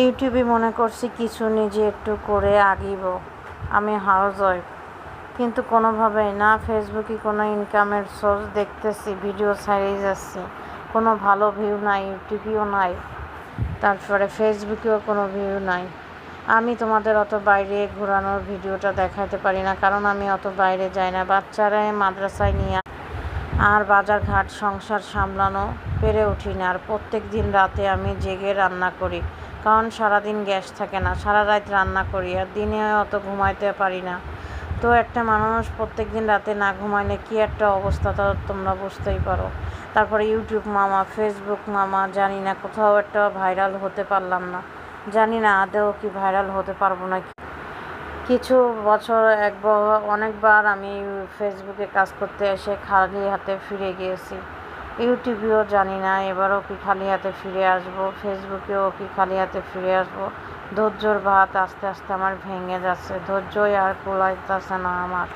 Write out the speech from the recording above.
ইউটিউবে মনে করছি কিছু নিজে একটু করে আগিব। আমি হাউসওয়াইফ, কিন্তু কোনোভাবেই না। ফেসবুকে কোনো ইনকামের সোর্স দেখতেছি, ভিডিও ছাড়িয়ে যাচ্ছি, কোনো ভালো ভিউ নাই। ইউটিউবেও নাই, তারপরে ফেসবুকেও কোনো ভিউ নাই। আমি তোমাদের অত বাইরে ঘোরানোর ভিডিওটা দেখাতে পারি না, কারণ আমি অত বাইরে যাই না। বাচ্চারা মাদ্রাসায় নিয়ে আর বাজার ঘাট সংসার সামলানো পেরে উঠি না। আর প্রত্যেক দিন রাতে আমি জেগে রান্না করি, কারণ সারাদিন গ্যাস থাকে না। সারা রাত রান্না করি, আর দিনে অত ঘুমাইতে পারি না। তো একটা মানুষ প্রত্যেক দিন রাতে না ঘুমাইলে কী একটা অবস্থা, তা তোমরা বুঝতেই পারো। তারপরে ইউটিউব মামা, ফেসবুক মামা, জানি না কোথাও একটা ভাইরাল হতে পারলাম না। জানি না আদৌ কি ভাইরাল হতে পারবো না। কিছু বছর অনেকবার আমি ফেসবুকে কাজ করতে এসে খালি হাতে ফিরে গিয়েছি। ইউটিউবেও জানি না এবারও কি খালি হাতে ফিরে আসবো, ফেসবুকেও কি খালি হাতে ফিরে আসবো। ধৈর্যর বাঁধ আস্তে আস্তে আমার ভেঙে যাচ্ছে, ধৈর্যই আর কুলাইতেছে না আমার।